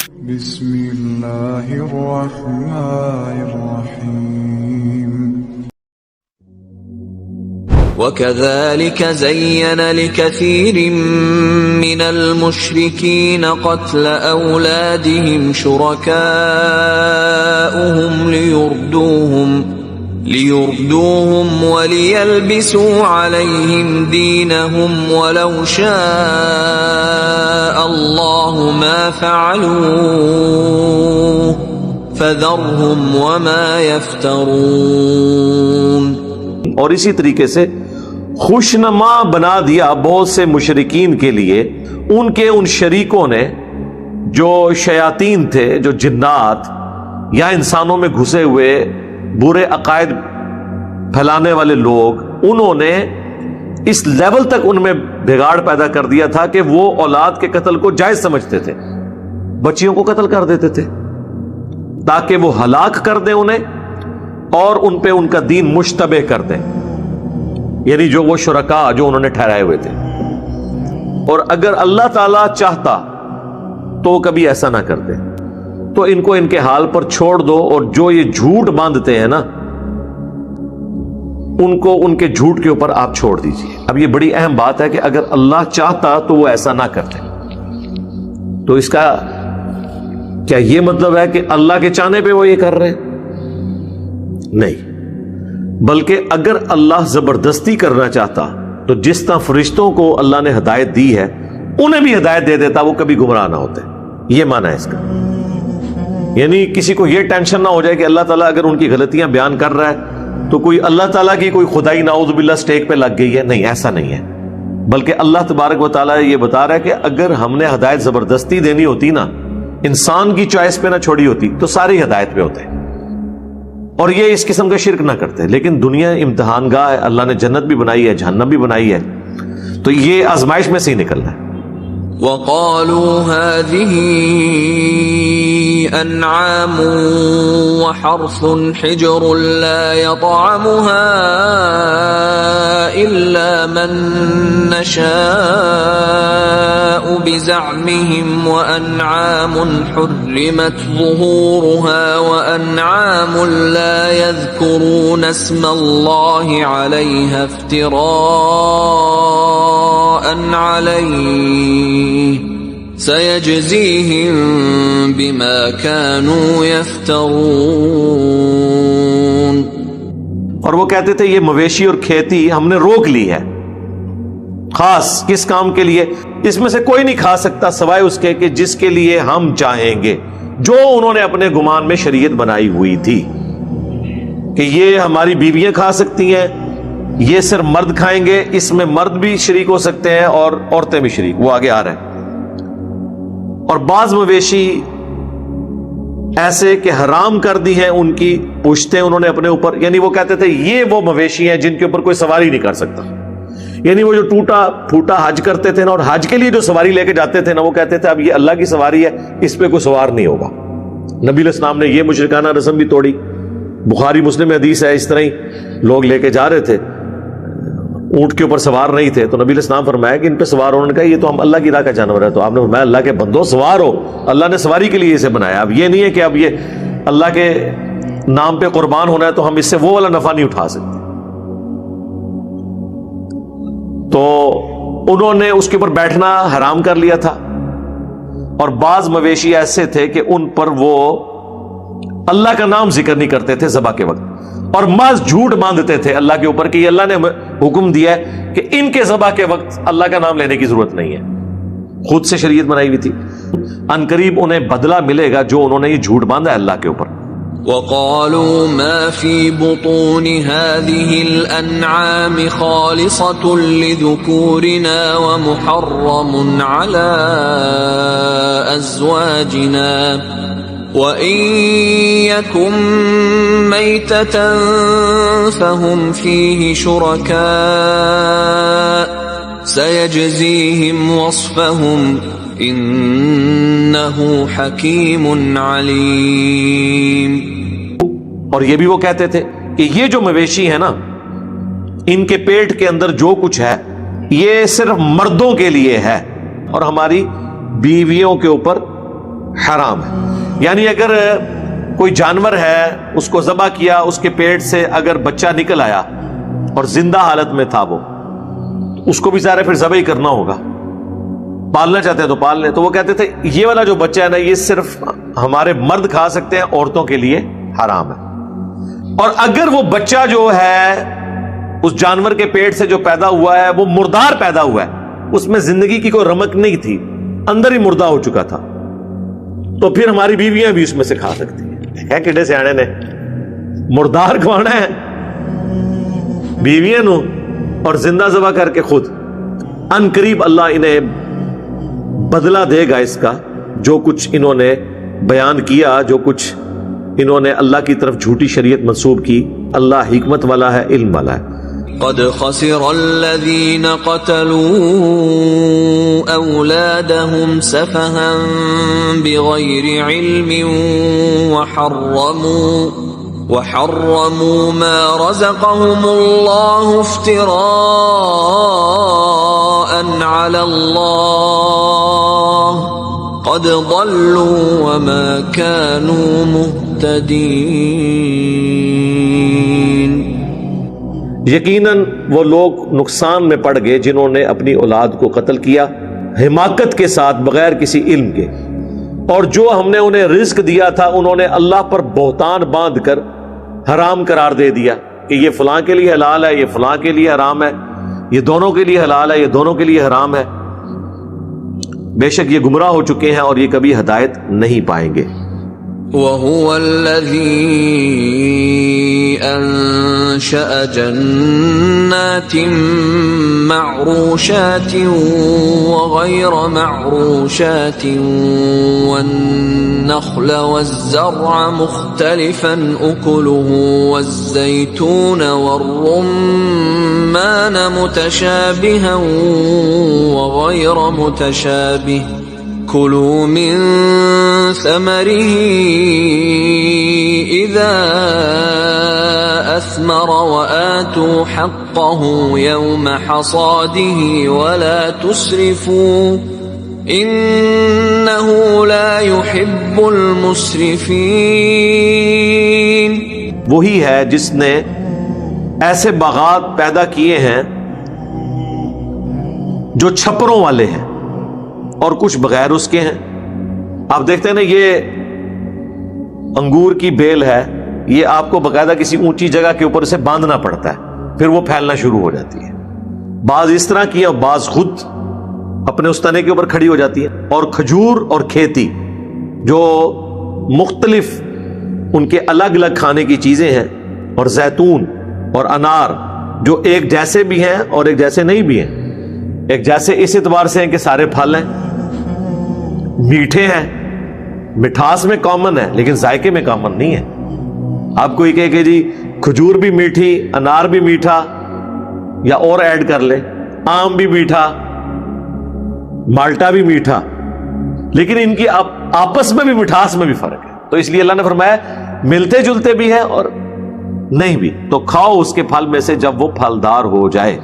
بسم اللہ الرحمن الرحیم وَكَذَلِكَ زَيَّنَ لِكَثِيرٍ مِّنَ الْمُشْرِكِينَ قَتْلَ أَوْلَادِهِمْ شُرَكَاؤُهُمْ لِيُرْدُوهُمْ وَلِيَلْبِسُوا عَلَيْهِمْ دِينَهُمْ وَلَوْ شَاءَ اللَّهُ مَا فَعَلُوهُ فَذَرْهُمْ وَمَا يَفْتَرُونَ۔ اور اسی طریقے سے خوشنما بنا دیا بہت سے مشرکین کے لیے ان کے ان شریکوں نے جو شیاطین تھے، جو جنات یا انسانوں میں گھسے ہوئے برے عقائد پھیلانے والے لوگ، انہوں نے اس لیول تک ان میں بگاڑ پیدا کر دیا تھا کہ وہ اولاد کے قتل کو جائز سمجھتے تھے، بچیوں کو قتل کر دیتے تھے تاکہ وہ ہلاک کر دیں انہیں اور ان پہ ان کا دین مشتبہ کر دیں، یعنی جو وہ شرکا جو انہوں نے ٹھہرائے ہوئے تھے۔ اور اگر اللہ تعالیٰ چاہتا تو کبھی ایسا نہ کرتے، تو ان کو ان کے حال پر چھوڑ دو، اور جو یہ جھوٹ باندھتے ہیں نا ان کو ان کے جھوٹ کے اوپر آپ چھوڑ دیجئے۔ اب یہ بڑی اہم بات ہے کہ اگر اللہ چاہتا تو وہ ایسا نہ کرتے، تو اس کا کیا یہ مطلب ہے کہ اللہ کے چاہنے پہ وہ یہ کر رہے ہیں؟ نہیں، بلکہ اگر اللہ زبردستی کرنا چاہتا تو جس طرح فرشتوں کو اللہ نے ہدایت دی ہے انہیں بھی ہدایت دے دیتا، وہ کبھی گمراہ نہ ہوتے۔ یہ معنی ہے اس کا، یعنی کسی کو یہ ٹینشن نہ ہو جائے کہ اللہ تعالیٰ اگر ان کی غلطیاں بیان کر رہا ہے تو کوئی اللہ تعالیٰ کی کوئی خدائی نعوذ باللہ سٹیک پہ لگ گئی ہے۔ نہیں، ایسا نہیں ہے، بلکہ اللہ تبارک و تعالیٰ یہ بتا رہا ہے کہ اگر ہم نے ہدایت زبردستی دینی ہوتی نا، انسان کی چوائس پہ نہ چھوڑی ہوتی، تو ساری ہدایت پہ ہوتے اور یہ اس قسم کا شرک نہ کرتے۔ لیکن دنیا امتحان گاہ ہے، اللہ نے جنت بھی بنائی ہے، جہنم بھی بنائی ہے، تو یہ آزمائش میں سے ہی نکلنا ہے۔ وَقَالُوا هَذِهِ أَنْعَامٌ وَحَرْثٌ حِجْرٌ لَا يَطْعَمُهَا إِلَّا مَن نَّشَاءُ بِزَعْمِهِمْ وَأَنْعَامٌ حُرِّمَتْ ظُهُورُهَا وَأَنْعَامٌ لَا يَذْكُرُونَ اسْمَ اللَّهِ عَلَيْهَا افْتِرَاءً عَلَيْهِ سَيَجْزِيهِمْ بِمَا كَانُوا يَفْتَرُونَ۔ اور وہ کہتے تھے یہ مویشی اور کھیتی ہم نے روک لی ہے، خاص کس کام کے لیے؟ اس میں سے کوئی نہیں کھا سکتا سوائے اس کے کہ جس کے لیے ہم چاہیں گے، جو انہوں نے اپنے گمان میں شریعت بنائی ہوئی تھی کہ یہ ہماری بیویاں کھا سکتی ہیں، یہ صرف مرد کھائیں گے، اس میں مرد بھی شریک ہو سکتے ہیں اور عورتیں بھی شریک، وہ آگے آ رہے ہیں۔ اور بعض مویشی ایسے کہ حرام کر دی ہیں ان کی پوچھتے انہوں نے اپنے اوپر، یعنی وہ کہتے تھے یہ وہ مویشی ہیں جن کے اوپر کوئی سواری نہیں کر سکتا، یعنی وہ جو ٹوٹا پھوٹا حج کرتے تھے نا، اور حج کے لیے جو سواری لے کے جاتے تھے نا، وہ کہتے تھے اب یہ اللہ کی سواری ہے، اس پہ کوئی سوار نہیں ہوگا۔ نبی علیہ السلام نے یہ مشرکانہ رسم بھی توڑی، بخاری مسلم میں حدیث ہے، اس طرح ہی لوگ لے کے جا رہے تھے، اونٹ کے اوپر سوار نہیں تھے، تو نبی علیہ السلام فرمایا کہ ان پہ سوار، انہوں نے کہا یہ تو ہم اللہ کی راہ کا جانور ہے، تو آپ نے فرمایا اللہ کے بندو سوار ہو، اللہ نے سواری کے لیے اسے بنایا۔ اب یہ نہیں ہے کہ اب یہ اللہ کے نام پہ قربان ہونا ہے تو ہم اس سے وہ والا نفع نہیں اٹھا سکتے۔ تو انہوں نے اس کے اوپر بیٹھنا حرام کر لیا تھا، اور بعض مویشی ایسے تھے کہ ان پر وہ اللہ کا نام ذکر نہیں کرتے تھے ذبح کے وقت، اور محض جھوٹ باندھتے تھے اللہ کے اوپر کہ یہ اللہ نے حکم دیا ہے کہ ان کے ذبح کے وقت اللہ کا نام لینے کی ضرورت نہیں ہے، خود سے شریعت بنائی ہوئی تھی۔ ان قریب انہیں بدلہ ملے گا جو انہوں نے یہ جھوٹ باندھا ہے اللہ کے اوپر۔ وَقَالُوا مَا فِي بُطُونِ هَذِهِ الْأَنْعَامِ خَالِصَةٌ لِذُكُورِنَا وَمُحَرَّمٌ عَلَى أَزْوَاجِنَا وَإِن يَكُن مَيْتَةً فَهُمْ فِيهِ شُرَكَاءُ سَيَجْزِيهِمْ وَصْفَهُمْ إِنَّهُ حَكِيمٌ عَلِيمٌ۔ اور یہ بھی وہ کہتے تھے کہ یہ جو مویشی ہے نا، ان کے پیٹ کے اندر جو کچھ ہے یہ صرف مردوں کے لیے ہے، اور ہماری بیویوں کے اوپر حرام ہے. یعنی اگر کوئی جانور ہے, اس کو ذبح کیا, اس کے پیٹ سے اگر بچہ نکل آیا اور زندہ حالت میں تھا وہ, اس کو بھی ظاہر ہے پھر ذبح ہی کرنا ہوگا. پالنا چاہتے ہیں تو پال لیں. تو وہ کہتے تھے یہ والا جو بچہ ہے نا, یہ صرف ہمارے مرد کھا سکتے ہیں, عورتوں کے لیے حرام ہے. اور اگر وہ بچہ جو ہے اس جانور کے پیٹ سے جو پیدا ہوا ہے وہ مردار پیدا ہوا ہے, اس میں زندگی کی کوئی رمق نہیں تھی, اندر ہی مردہ ہو چکا تھا, تو پھر ہماری بیویاں بھی اس میں سے کھا سکتی ہیں. ہے کڈے سیانے نے مردار کھوانا ہے بیویاں نو, اور زندہ ذبح کر کے خود. ان قریب اللہ انہیں بدلہ دے گا اس کا, جو کچھ انہوں نے بیان کیا, جو کچھ انہوں نے اللہ کی طرف جھوٹی شریعت منسوب کی. اللہ حکمت والا ہے, علم والا ہے. قد خسر الذين قتلوا أولادهم سفها بغير علم وحرموا ما رزقهم الله افتراء على الله قد ضلوا وما كانوا مهتدين. یقیناً وہ لوگ نقصان میں پڑ گئے جنہوں نے اپنی اولاد کو قتل کیا حماقت کے ساتھ بغیر کسی علم کے, اور جو ہم نے انہیں رزق دیا تھا انہوں نے اللہ پر بہتان باندھ کر حرام قرار دے دیا کہ یہ فلاں کے لیے حلال ہے, یہ فلاں کے لیے حرام ہے, یہ دونوں کے لیے حلال ہے, یہ دونوں کے لیے حرام ہے. بے شک یہ گمراہ ہو چکے ہیں اور یہ کبھی ہدایت نہیں پائیں گے. وَهُوَ الَّذِي أَنشَأَ جَنَّاتٍ مَّعْرُوشَاتٍ وَغَيْرَ مَعْرُوشَاتٍ وَالنَّخْلَ وَالزَّرْعَ مُخْتَلِفًا أُكُلُهُ وَالزَّيْتُونَ وَالرُّمَّانَ مُتَشَابِهًا وَغَيْرَ مُتَشَابِهٍ كُلُوا مِن ثَمَرِهِ إِذَا أَثْمَرَ وَآتُوا حَقَّهُ يَوْمَ حَصَادِهِ وَلَا تُسْرِفُوا إِنَّهُ لَا يُحِبُّ الْمُسْرِفِينَ. وہی ہے جس نے ایسے باغات پیدا کیے ہیں جو چھپروں والے ہیں اور کچھ بغیر اس کے ہیں. آپ دیکھتے ہیں نا, یہ انگور کی بیل ہے, یہ آپ کو باقاعدہ کسی اونچی جگہ کے اوپر اسے باندھنا پڑتا ہے, پھر وہ پھیلنا شروع ہو جاتی ہے. بعض اس طرح کی اور بعض خود اپنے اس تنے کے اوپر کھڑی ہو جاتی ہے. اور کھجور اور کھیتی جو مختلف ان کے الگ الگ کھانے کی چیزیں ہیں, اور زیتون اور انار جو ایک جیسے بھی ہیں اور ایک جیسے نہیں بھی ہیں. ایک جیسے اس اعتبار سے ہیں کہ سارے پھل ہیں, میٹھے ہیں, مٹھاس میں کامن ہے لیکن ذائقے میں کامن نہیں ہے. آپ کو یہ کہے کہ جی کھجور بھی میٹھی, انار بھی میٹھا, یا اور ایڈ کر لے, آم بھی میٹھا, مالٹا بھی میٹھا, لیکن ان کی آپس میں بھی مٹھاس میں بھی فرق ہے. تو اس لیے اللہ نے فرمایا ملتے جلتے بھی ہیں اور نہیں بھی, تو کھاؤ اس کے پھل میں سے جب وہ پھلدار ہو جائے.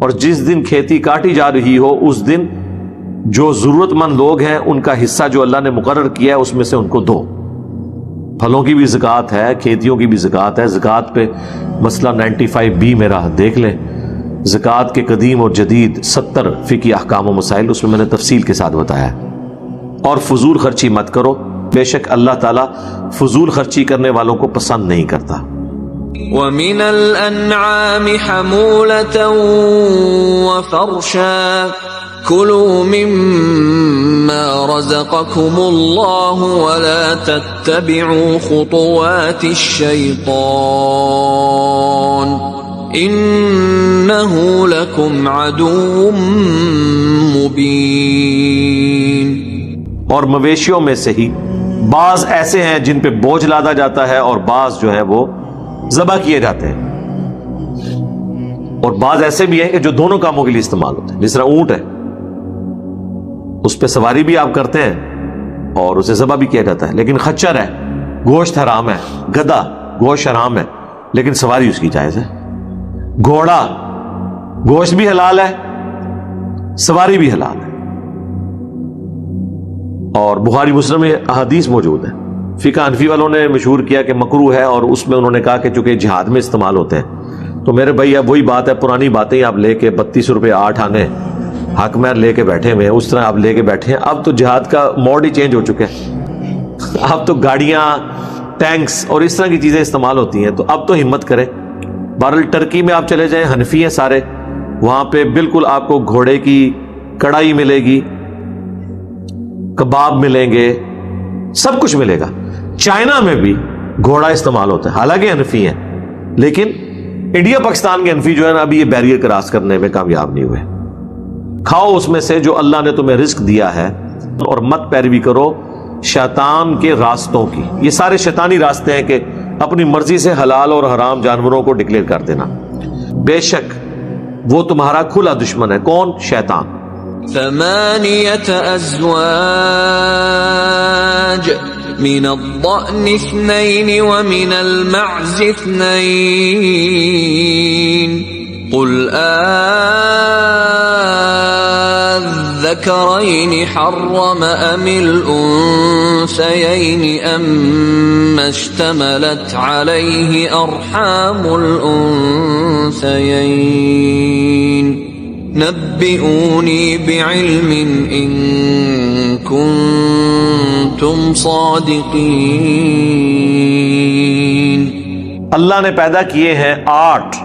اور جس دن کھیتی کاٹی جا رہی ہو اس دن جو ضرورت مند لوگ ہیں ان کا حصہ جو اللہ نے مقرر کیا ہے اس میں سے ان کو دو. پھلوں کی بھی زکوٰۃ ہے, کھیتیوں کی بھی زکوٰۃ ہے. زکوٰۃ پہ مسئلہ 95B میرا دیکھ لیں, زکوٰۃ کے قدیم اور جدید 70 فقہی احکام و مسائل, اس میں نے تفصیل کے ساتھ بتایا. اور فضول خرچی مت کرو, بے شک اللہ تعالیٰ فضول خرچی کرنے والوں کو پسند نہیں کرتا. وَمِنَ الْأَنْعَامِ حَمُولَةً وَفَرْشًا كُلُوا مِمَّا رَزَقَكُمُ اللَّهُ وَلَا تَتَّبِعُوا خُطُوَاتِ الشَّيْطَانِ إِنَّهُ لَكُمْ عَدُوٌّ مُبِينٌ. اور مویشیوں میں سے ہی بعض ایسے ہیں جن پہ بوجھ لادا جاتا ہے, اور بعض جو ہے وہ ذبح کیے جاتے ہیں, اور بعض ایسے بھی ہیں کہ جو دونوں کاموں کے لیے استعمال ہوتے ہیں. جس طرح اونٹ ہے, اس پہ سواری بھی آپ کرتے ہیں اور اسے ذبح بھی کیا جاتا ہے, لیکن خچر ہے, گوشت حرام ہے. گدھا گوشت حرام ہے لیکن سواری اس کی جائز ہے. گھوڑا گوشت بھی حلال ہے, سواری بھی حلال ہے. اور بخاری مسلم میں احادیث موجود ہیں. فقہ حنفی والوں نے مشہور کیا کہ مکروہ ہے، اور اس میں انہوں نے کہا کہ چونکہ جہاد میں استعمال ہوتے ہیں. تو میرے بھائی اب وہی بات ہے، پرانی باتیں آپ لے کے 32 روپے 8 آنے حق مہر لے کے بیٹھے ہوئے ہیں، اس طرح آپ لے کے بیٹھے ہیں. اب تو جہاد کا موڈ ہی چینج ہو چکا ہے، اب تو گاڑیاں، ٹینکس اور اس طرح کی چیزیں استعمال ہوتی ہیں. تو اب تو ہمت کریں. بہرحال ٹرکی میں آپ چلے جائیں، حنفی ہیں سارے، وہاں پہ بالکل آپ کو گھوڑے کی کڑھائی ملے گی، کباب ملیں گے، سب کچھ ملے گا. چائنا میں بھی گھوڑا استعمال ہوتا ہے، حالانکہ حنفی ہیں، لیکن انڈیا پاکستان کے حنفی جو ہے نا ابھی یہ بیریئر کراس کرنے میں کامیاب نہیں ہوئے. کھاؤ اس میں سے جو اللہ نے تمہیں رزق دیا ہے، اور مت پیروی کرو شیطان کے راستوں کی. یہ سارے شیطانی راستے ہیں کہ اپنی مرضی سے حلال اور حرام جانوروں کو ڈکلیئر کر دینا. بے شک وہ تمہارا کھلا دشمن ہے. کون؟ شیطان. 8 أزواج من الضأن 2 ومن المعز 2 قل الذكرين حرم أم الأنثيين أما اشتملت عليه أرحام الأنثيين نبئوني بعلم إن كنتم صادقين. اللہ نے پیدا کیے ہیں 8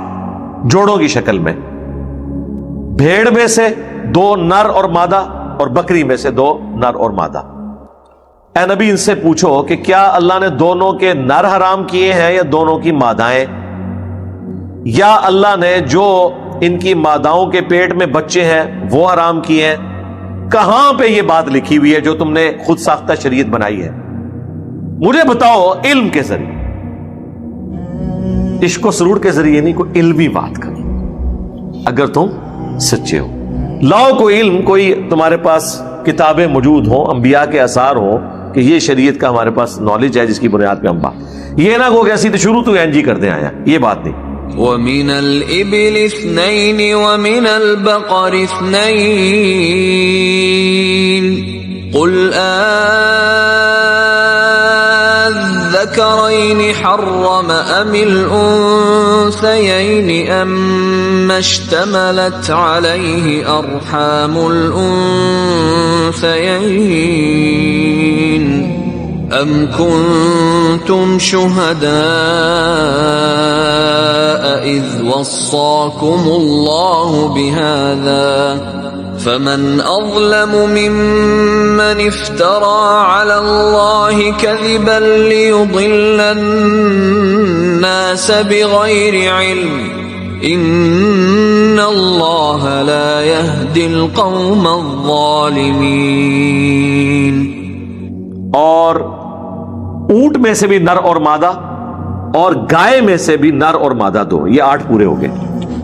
جوڑوں کی شکل میں، بھیڑ میں سے 2 نر اور مادہ، اور بکری میں سے 2 نر اور مادہ. اے نبی ان سے پوچھو کہ کیا اللہ نے دونوں کے نر حرام کیے ہیں یا دونوں کی مادائیں، یا اللہ نے جو ان کی ماداؤں کے پیٹ میں بچے ہیں وہ حرام کیے ہیں؟ کہاں پہ یہ بات لکھی ہوئی ہے جو تم نے خود ساختہ شریعت بنائی ہے؟ مجھے بتاؤ علم کے ذریعے، عشق و سرور کے ذریعے نہیں، کوئی علمی بات کرو اگر تم سچے ہو. لاؤ کوئی علم، کوئی تمہارے پاس کتابیں موجود ہوں، انبیاء کے آثار ہوں کہ یہ شریعت کا ہمارے پاس نالج ہے جس کی بنیاد پہ ہم بات. یہ نہ کہو کہ ایسی تو شروع تو NG کر دیں آیا، یہ بات نہیں. وَمِنَ الْإِبِلِ 2 وَمِنَ الْبَقَرِ 2 قُلْ الذَّكَرَيْنِ حَرَّمَ أَمِ الْأُنثَيَيْنِ أَمَّا اشْتَمَلَتْ عَلَيْهِ أَرْحَامُ الْأُنثَيَيْنِ أَمْ كُنْتُمْ شُهَدَاءَ إِذْ وَصَّاكُمُ اللَّهُ بِهَذَا فَمَنْ أَظْلَمُ مِمَّنِ افْتَرَى عَلَى اللَّهِ كَذِبًا لِيُضِلَّ النَّاسَ بِغَيْرِ عِلْمٍ إِنَّ اللَّهَ لَا يَهْدِي الْقَوْمَ الظَّالِمِينَ. اور اونٹ میں سے بھی نر اور مادہ، اور گائے میں سے بھی نر اور مادہ 2، یہ 8 پورے ہو گئے.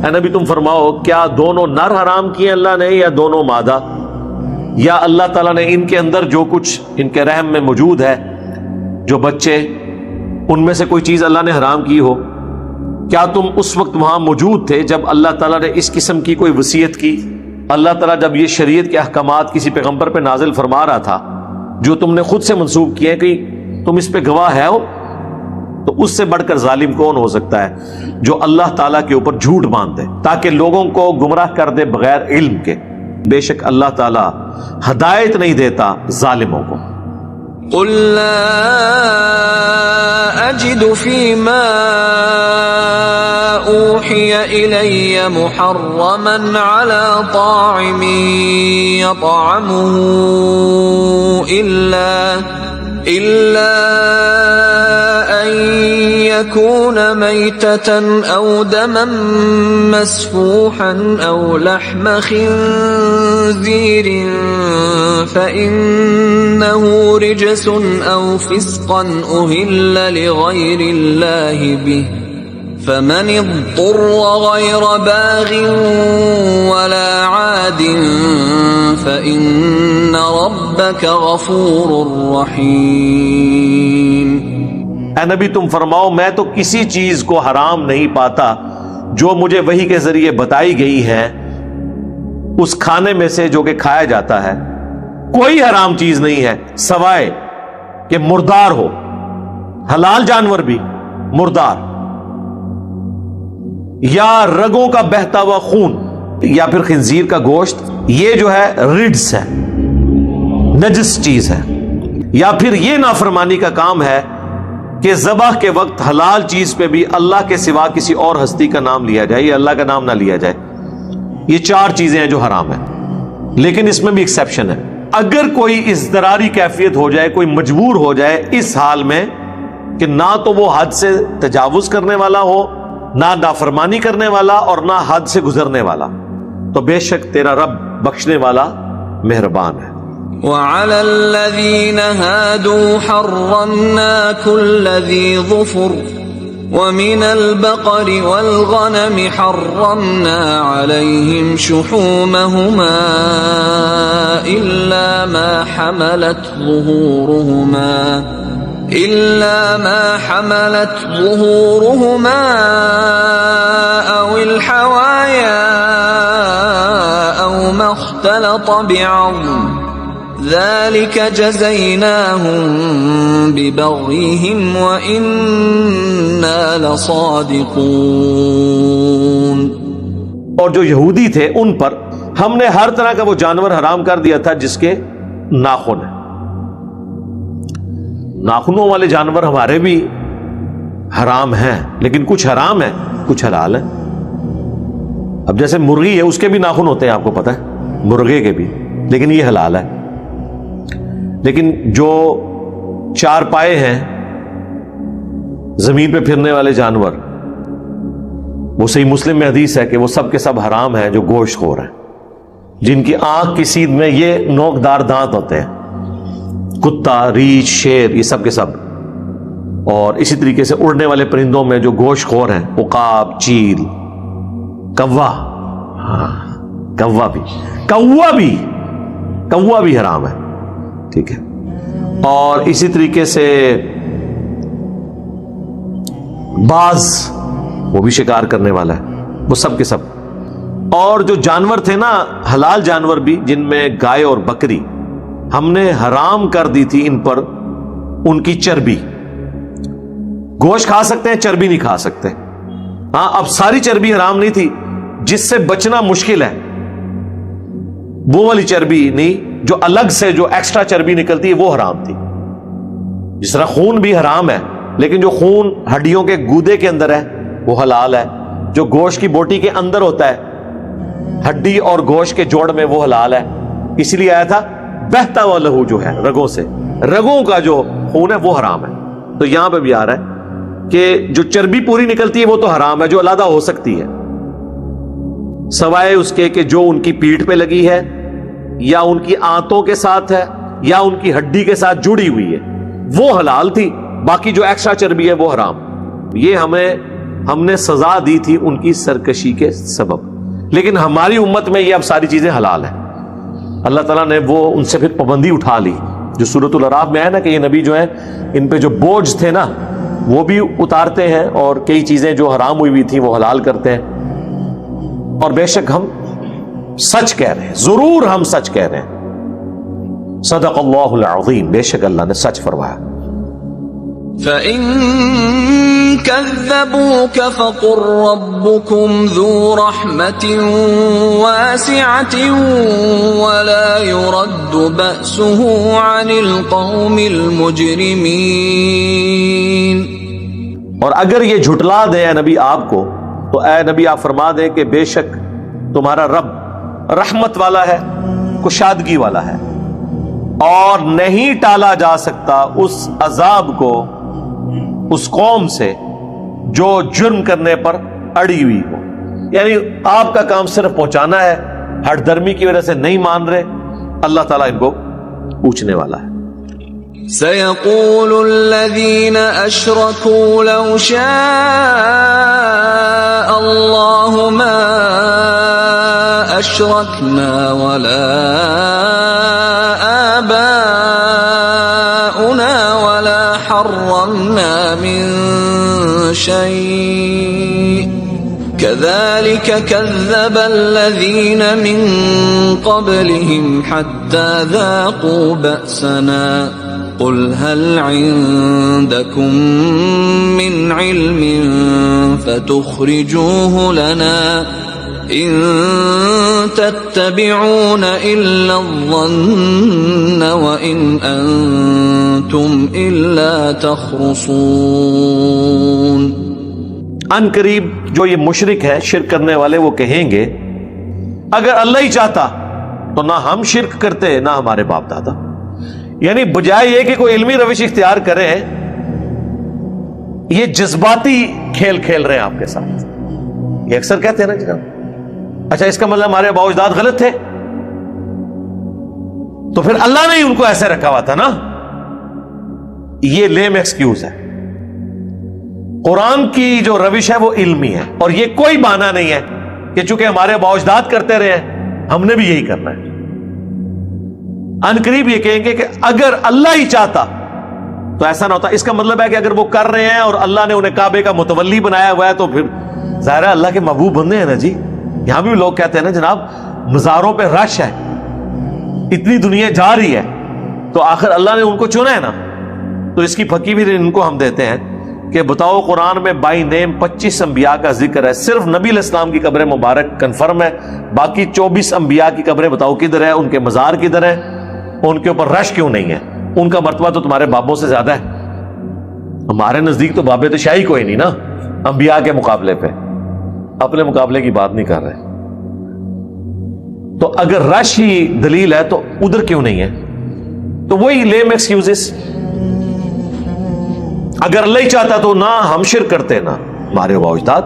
اے نبی تم فرماؤ کیا دونوں نر حرام کیے اللہ نے یا دونوں مادہ، یا اللہ تعالیٰ نے ان کے اندر جو کچھ ان کے رحم میں موجود ہے، جو بچے، ان میں سے کوئی چیز اللہ نے حرام کی ہو؟ کیا تم اس وقت وہاں موجود تھے جب اللہ تعالیٰ نے اس قسم کی کوئی وصیت کی؟ اللہ تعالیٰ جب یہ شریعت کے احکامات کسی پیغمبر پہ نازل فرما رہا تھا جو تم نے خود سے منسوب کیے کہ تم اس پہ گواہ ہے ہو، تو اس سے بڑھ کر ظالم کون ہو سکتا ہے جو اللہ تعالیٰ کے اوپر جھوٹ باندھ دے تاکہ لوگوں کو گمراہ کر دے بغیر علم کے. بے شک اللہ تعالیٰ ہدایت نہیں دیتا ظالموں کو. قل لا اجد فيما اوحي الي محرما على طاعم يطعمه الا ان يكون ميتة او دما مسفوحا او لحم خنزير فانه رجس او فسقا اهل لغير الله به فمن اضطر غير باغ ولا عاد فإن ربك غفور رحيم. اے نبی تم فرماؤ میں تو کسی چیز کو حرام نہیں پاتا جو مجھے وحی کے ذریعے بتائی گئی ہے اس کھانے میں سے جو کہ کھایا جاتا ہے، کوئی حرام چیز نہیں ہے سوائے کہ مردار ہو، حلال جانور بھی مردار، یا رگوں کا بہتا ہوا خون، یا پھر خنزیر کا گوشت، یہ جو ہے رڈس ہے، نجس چیز ہے، یا پھر یہ نافرمانی کا کام ہے کہ ذبح کے وقت حلال چیز پہ بھی اللہ کے سوا کسی اور ہستی کا نام لیا جائے یا اللہ کا نام نہ لیا جائے۔ یہ 4 چیزیں ہیں جو حرام ہیں، لیکن اس میں بھی ایکسیپشن ہے۔ اگر کوئی اضطراری کیفیت ہو جائے، کوئی مجبور ہو جائے اس حال میں کہ نہ تو وہ حد سے تجاوز کرنے والا ہو، نہ نافرمانی کرنے والا، اور نہ حد سے گزرنے والا، تو بے شک تیرا رب بخشنے والا مہربان ہے۔ وعلى الذين هادوا حرمنا كل ذي ظفر ومن البقر والغنم حرمنا عليهم شحومهما إلا ما حملت ظهورهما أو الحوايا أو ما اختلط بعظم ذلك جزيناهم ببغيهم وإنا لصادقون۔ اور جو یہودی تھے ان پر ہم نے ہر طرح کا وہ جانور حرام کر دیا تھا جس کے ناخن ہیں۔ ناخنوں والے جانور ہمارے بھی حرام ہیں، لیکن کچھ حرام ہیں کچھ حلال ہیں۔ اب جیسے مرغی ہے، اس کے بھی ناخن ہوتے ہیں، آپ کو پتہ ہے، مرغے کے بھی، لیکن یہ حلال ہے۔ لیکن جو 4 پائے ہیں، زمین پہ پھرنے والے جانور، وہ صحیح مسلم میں حدیث ہے کہ وہ سب کے سب حرام ہیں جو گوشت خور ہیں، جن کی آنکھ کی سیدھ میں یہ نوکدار دانت ہوتے ہیں، کتا، ریچھ، شیر، یہ سب کے سب۔ اور اسی طریقے سے اڑنے والے پرندوں میں جو گوشت خور ہیں، عقاب، چیل، کوا، کوا بھی حرام ہے، ٹھیک ہے۔ اور اسی طریقے سے باز، وہ بھی شکار کرنے والا ہے، وہ سب کے سب۔ اور جو جانور تھے نا حلال جانور بھی، جن میں گائے اور بکری، ہم نے حرام کر دی تھی ان پر ان کی چربی۔ گوشت کھا سکتے ہیں، چربی نہیں کھا سکتے۔ ہاں، اب ساری چربی حرام نہیں تھی، جس سے بچنا مشکل ہے وہ والی چربی نہیں، جو الگ سے جو ایکسٹرا چربی نکلتی ہے وہ حرام تھی۔ جس طرح خون بھی حرام ہے، لیکن جو خون ہڈیوں کے گودے کے اندر ہے وہ حلال ہے، جو گوشت کی بوٹی کے اندر ہوتا ہے ہڈی اور گوشت کے جوڑ میں، وہ حلال ہے۔ اسی لیے آیا تھا بہتا ہوا لہو، جو ہے رگوں سے، رگوں کا جو خون ہے وہ حرام ہے۔ تو یہاں پہ بھی آ رہا ہے کہ جو چربی پوری نکلتی ہے وہ تو حرام ہے، جو علیحدہ ہو سکتی ہے، سوائے اس کے کہ جو ان کی پیٹھ پہ لگی ہے، یا ان کی آنتوں کے ساتھ ہے، یا ان کی ہڈی کے ساتھ جڑی ہوئی ہے، وہ حلال تھی۔ باقی جو ایکسٹرا چربی ہے وہ حرام۔ یہ ہم نے سزا دی تھی ان کی سرکشی کے سبب، لیکن ہماری امت میں یہ اب ساری چیزیں حلال ہیں۔ اللہ تعالیٰ نے وہ ان سے پھر پابندی اٹھا لی، جو سورۃ الاعراف میں ہے نا کہ یہ نبی جو ہیں ان پہ جو بوجھ تھے نا وہ بھی اتارتے ہیں، اور کئی چیزیں جو حرام ہوئی ہوئی تھیں وہ حلال کرتے ہیں۔ اور بے شک ہم سچ کہہ رہے ہیں، ضرور ہم سچ کہہ رہے ہیں۔ صدق اللہ العظیم، بے شک اللہ نے سچ فرمایا۔ فَإِن كَذَّبُوكَ فَقُل رَّبُّكُمْ ذُو رَحْمَةٍ وَاسِعَةٍ وَلَا يُرَدُّ بَأْسُهُ عَنِ الْقَوْمِ الْمُجْرِمِينَ۔ اور اگر یہ جھٹلا دیں اے نبی آپ کو، تو اے نبی آپ فرما دیں کہ بے شک تمہارا رب رحمت والا ہے، کشادگی والا ہے، اور نہیں ٹالا جا سکتا اس عذاب کو اس قوم سے جو جرم کرنے پر اڑی ہوئی ہو۔ یعنی آپ کا کام صرف پہنچانا ہے، ہٹ درمی کی وجہ سے نہیں مان رہے، اللہ تعالیٰ ان کو پوچھنے والا ہے۔ سيقول الذين أشركوا لو شاء الله ما أشركنا ولا آباؤنا ولا حرمنا من شيء كذلك كذب الذين من قبلهم حتى ذاقوا بأسنا قل هل عندكم من علم فتخرجوه لنا إن تتبعون إلا الظن وإن أنتم إلا تخرصون. ان قریب جو یہ مشرک ہے، شرک کرنے والے، وہ کہیں گے اگر اللہ ہی چاہتا تو نہ ہم شرک کرتے نہ ہمارے باپ دادا. یعنی بجائے یہ کہ کوئی علمی روش اختیار کرے، یہ جذباتی کھیل کھیل رہے ہیں آپ کے ساتھ. یہ اکثر کہتے ہیں نا جناب، اچھا اس کا مطلب ہمارے آباء و اجداد غلط تھے تو پھر اللہ نے ہی ان کو ایسے رکھا ہوا تھا نا. یہ لیم ایکسکیوز ہے. قرآن کی جو روش ہے وہ علمی ہے، اور یہ کوئی بہانہ نہیں ہے کہ چونکہ ہمارے آباء و اجداد کرتے رہے ہیں ہم نے بھی یہی کرنا ہے. ان قریب یہ کہیں گے کہ اگر اللہ ہی چاہتا تو ایسا نہ ہوتا. اس کا مطلب ہے کہ اگر وہ کر رہے ہیں اور اللہ نے انہیں کعبے کا متولی بنایا ہوا ہے تو پھر ظاہر ہے اللہ کے محبوب بندے ہیں نا جی. یہاں بھی لوگ کہتے ہیں نا جناب مزاروں پہ رش ہے، اتنی دنیا جا رہی ہے تو آخر اللہ نے ان کو چنا ہے نا. تو اس کی پھکی بھی ان کو ہم دیتے ہیں کہ بتاؤ قرآن میں بائی نیم 25 انبیاء کا ذکر ہے، صرف نبی علیہ السلام کی قبر مبارک کنفرم ہے، باقی 24 انبیاء کی قبریں بتاؤ کدھر ہے، ان کے مزار کدھر ہے، ان کے اوپر رش کیوں نہیں ہے؟ ان کا مرتبہ تو تمہارے بابوں سے زیادہ ہے. ہمارے نزدیک تو بابے تو شاہی کوئی نہیں نا انبیاء کے مقابلے پہ، اپنے مقابلے کی بات نہیں کر رہے. تو اگر رش ہی دلیل ہے تو ادھر کیوں نہیں ہے؟ تو وہی لیم ایکسکیوزز. اگر اللہ ہی چاہتا تو نہ ہم شرک کرتے نہ ہمارے آباء و اجداد،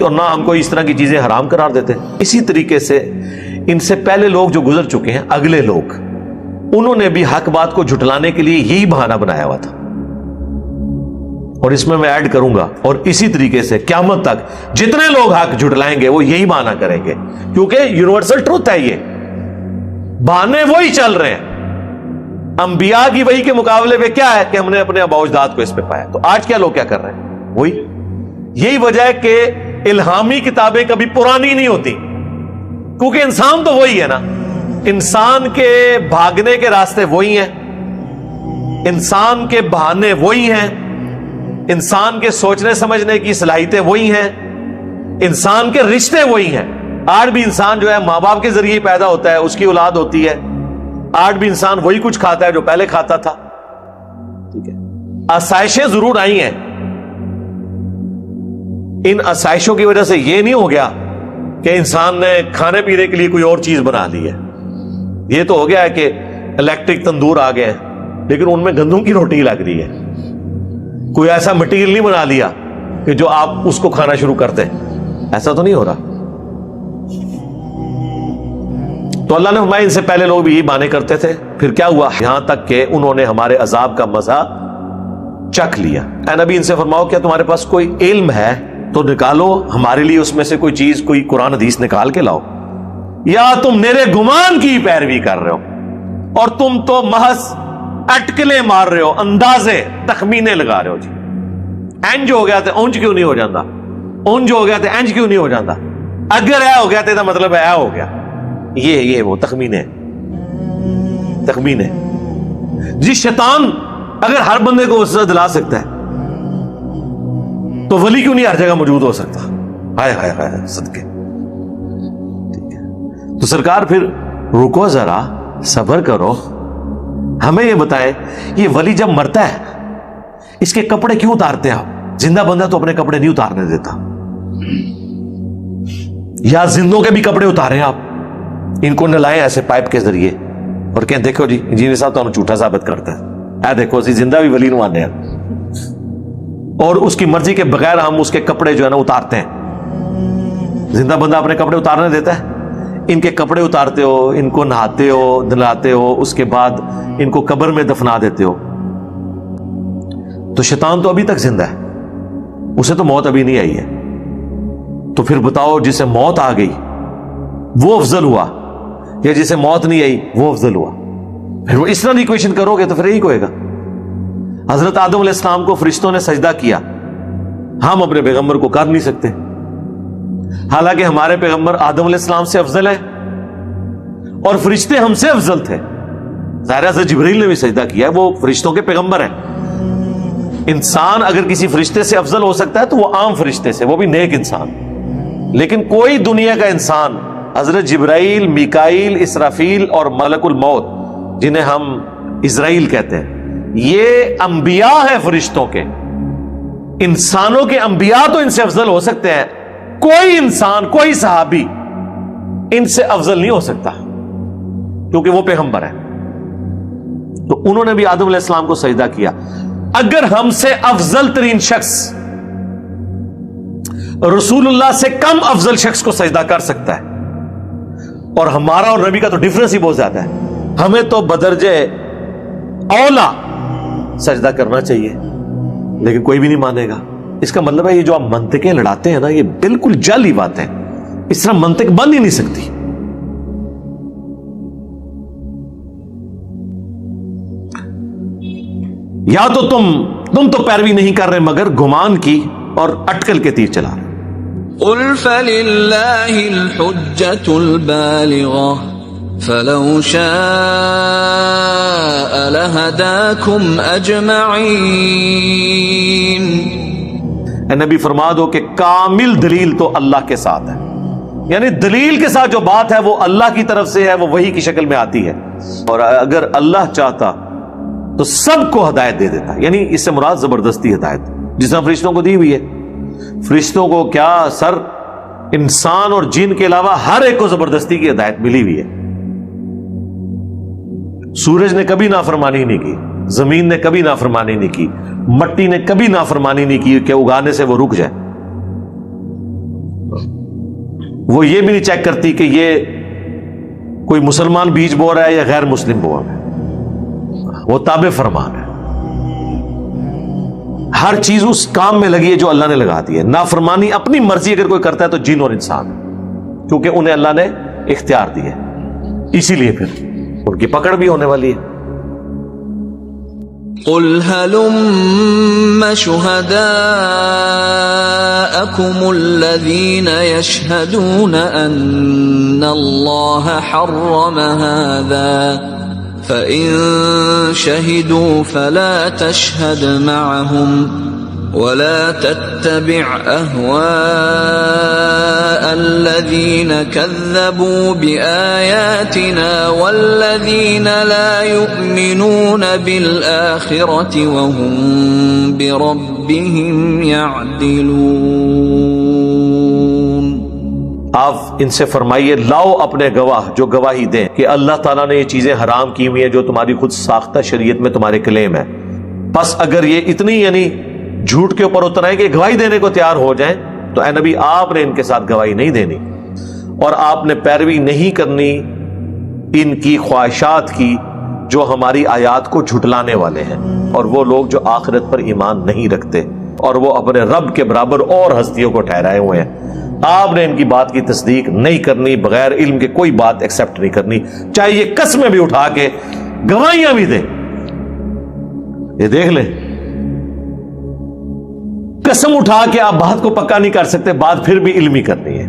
اور نہ ہم کو اس طرح کی چیزیں حرام قرار دیتے. اسی طریقے سے ان سے پہلے لوگ جو گزر چکے ہیں، اگلے لوگ، انہوں نے بھی حق بات کو جھٹلانے کے لیے یہی بہانہ بنایا ہوا تھا. اور اس میں ایڈ کروں گا، اور اسی طریقے سے قیامت تک جتنے لوگ حق جھٹلائیں گے وہ یہی بہانہ کریں گے، کیونکہ یونیورسل ٹروتھ ہے. یہ بہانے وہی چل رہے ہیں. انبیاء کی وحی کے مقابلے پہ کیا ہے کہ ہم نے اپنے آباء و اجداد کو اس پہ پایا. تو آج کیا لوگ کیا کر رہے ہیں؟ وہی. یہی وجہ ہے کہ الہامی کتابیں کبھی پرانی نہیں ہوتی، کیونکہ انسان تو وہی ہے نا. انسان کے بھاگنے کے راستے وہی ہیں، انسان کے بہانے وہی ہیں، انسان کے سوچنے سمجھنے کی صلاحیتیں وہی ہیں، انسان کے رشتے وہی ہیں. آج بھی انسان جو ہے ماں باپ کے ذریعے پیدا ہوتا ہے، اس کی اولاد ہوتی ہے. آج بھی انسان وہی کچھ کھاتا ہے جو پہلے کھاتا تھا. ٹھیک ہے، آسائشیں ضرور آئی ہیں. ان آسائشوں کی وجہ سے یہ نہیں ہو گیا کہ انسان نے کھانے پینے کے لیے کوئی اور چیز بنا لی ہے. یہ تو ہو گیا ہے کہ الیکٹرک تندور آ گئے ہیں، لیکن ان میں گندم کی روٹی لگ رہی ہے. کوئی ایسا مٹیریل نہیں بنا لیا کہ جو آپ اس کو کھانا شروع کرتے. ایسا تو نہیں ہو رہا. تو اللہ نے فرمایا ان سے پہلے لوگ بھی یہی بہانے کرتے تھے. پھر کیا ہوا؟ یہاں تک کہ انہوں نے ہمارے عذاب کا مزہ چکھ لیا. اے نبی ان سے فرماؤ کیا تمہارے پاس کوئی علم ہے تو نکالو ہمارے لیے اس میں سے کوئی چیز، کوئی قرآن حدیث نکال کے لاؤ، یا تم میرے گمان کی پیروی کر رہے ہو اور تم تو محض اٹکلیں مار رہے ہو، اندازے تخمینے لگا رہے ہو. جی اینج ہو گیا تو اونج کیوں نہیں ہو جاتا، اونج ہو گیا تو اینج کیوں نہیں ہو جاتا، اگر اے ہو گیا تو مطلب اے ہو گیا. یہ وہ تخمینے جی. شیطان اگر ہر بندے کو وسوسہ دلا سکتا ہے تو ولی کیوں نہیں ہر جگہ موجود ہو سکتا؟ ہائے ہائے ہائے صدقے. ٹھیک ہے، تو سرکار پھر رکو ذرا، صبر کرو، ہمیں یہ بتائیں یہ ولی جب مرتا ہے اس کے کپڑے کیوں اتارتے ہیں آپ؟ زندہ بندہ تو اپنے کپڑے نہیں اتارنے دیتا. یا زندوں کے بھی کپڑے اتارے آپ، ان کو نلائیں ایسے پائپ کے ذریعے اور کہیں دیکھو جی انجینئر صاحب تو ہم جھوٹا ثابت کرتے ہیں، اے دیکھو اسی زندہ بھی ولی نو آنے ہیں، اور اس کی مرضی کے بغیر ہم اس کے کپڑے جو ہے نا اتارتے ہیں. زندہ بندہ اپنے کپڑے اتارنے دیتا ہے؟ ان کے کپڑے اتارتے ہو، ان کو نہاتے ہو، دلاتے ہو، اس کے بعد ان کو قبر میں دفنا دیتے ہو. تو شیطان تو ابھی تک زندہ ہے، اسے تو موت ابھی نہیں آئی ہے. تو پھر بتاؤ جسے موت آ گئی وہ افضل ہوا یا جسے موت نہیں آئی وہ افضل ہوا؟ پھر وہ اس طرح ایکویشن کرو گے تو پھر یہی کوئے گا. حضرت آدم علیہ السلام کو فرشتوں نے سجدہ کیا، ہم اپنے پیغمبر کو کر نہیں سکتے. حالانکہ ہمارے پیغمبر آدم علیہ السلام سے افضل ہیں اور فرشتے ہم سے افضل تھے. ظاہر سے جبریل نے بھی سجدہ کیا، وہ فرشتوں کے پیغمبر ہیں. انسان اگر کسی فرشتے سے افضل ہو سکتا ہے تو وہ عام فرشتے سے، وہ بھی نیک انسان. لیکن کوئی دنیا کا انسان حضرت جبرائیل، میکائیل، اسرافیل اور ملک الموت جنہیں ہم اسرائیل کہتے ہیں، یہ انبیاء ہیں فرشتوں کے. انسانوں کے انبیاء تو ان سے افضل ہو سکتے ہیں، کوئی انسان، کوئی صحابی ان سے افضل نہیں ہو سکتا کیونکہ وہ پیغمبر ہیں. تو انہوں نے بھی آدم علیہ السلام کو سجدہ کیا. اگر ہم سے افضل ترین شخص رسول اللہ سے کم افضل شخص کو سجدہ کر سکتا ہے، اور ہمارا اور نبی کا تو ڈفرنس ہی بہت زیادہ ہے، ہمیں تو بدرجہ اولا سجدہ کرنا چاہیے، لیکن کوئی بھی نہیں مانے گا. اس کا مطلب ہے یہ جو آپ منطقیں لڑاتے ہیں نا، یہ بالکل جعلی بات ہے. اس طرح منطق بن ہی نہیں سکتی. یا تو تم تو پیروی نہیں کر رہے مگر گمان کی اور اٹکل کے تیر چلا رہے. قل فللہ الحجۃ البالغۃ فلو شاء لہداکم اجمعین. اے نبی فرما دو کہ کامل دلیل تو اللہ کے ساتھ ہے، یعنی دلیل کے ساتھ جو بات ہے وہ اللہ کی طرف سے ہے، وہ وحی کی شکل میں آتی ہے. اور اگر اللہ چاہتا تو سب کو ہدایت دے دیتا. یعنی اس سے مراد زبردستی ہدایت، جس طرح فرشتوں کو دی ہوئی ہے. فرشتوں کو کیا سر، انسان اور جن کے علاوہ ہر ایک کو زبردستی کی ہدایت ملی ہوئی ہے. سورج نے کبھی نافرمانی نہیں کی، زمین نے کبھی نافرمانی نہیں کی، مٹی نے کبھی نافرمانی نہیں کی کہ اگانے سے وہ رک جائے. وہ یہ بھی نہیں چیک کرتی کہ یہ کوئی مسلمان بیج بو رہا ہے یا غیر مسلم بو رہا ہے. وہ تابع فرمان ہے، ہر چیز اس کام میں لگی ہے جو اللہ نے لگا دی ہے. نافرمانی اپنی مرضی اگر کوئی کرتا ہے تو جن اور انسان، کیونکہ انہیں اللہ نے اختیار دی ہے، اسی لیے پھر ان کی پکڑ بھی ہونے والی ہے. قل هلم شهداءكم الذين يشهدون أن الله حرم هذا فإن شهدوا فلا تشهد معهم ولا تتبع أهواء الذين كذبوا بآياتنا والذين لا يؤمنون بالآخرة وهم بربهم يعدلون. آپ ان سے فرمائیے لاؤ اپنے گواہ جو گواہی دیں کہ اللہ تعالیٰ نے یہ چیزیں حرام کی ہوئی ہیں جو تمہاری خود ساختہ شریعت میں تمہارے کلیم ہے. بس اگر یہ اتنی یعنی جھوٹ کے اوپر اتر آئے کہ گواہی دینے کو تیار ہو جائیں تو اے نبی آپ نے ان کے ساتھ گواہی نہیں دینی، اور آپ نے پیروی نہیں کرنی ان کی خواہشات کی جو ہماری آیات کو جھٹلانے والے ہیں، اور وہ لوگ جو آخرت پر ایمان نہیں رکھتے اور وہ اپنے رب کے برابر اور ہستیوں کو ٹھہرائے ہوئے ہیں. آپ نے ان کی بات کی تصدیق نہیں کرنی، بغیر علم کے کوئی بات ایکسپٹ نہیں کرنی، چاہے یہ قسمیں بھی اٹھا کے گواہیاں بھی دیں. یہ دیکھ لیں، قسم اٹھا کے آپ بات کو پکا نہیں کر سکتے، بات پھر بھی علمی کرنی ہے.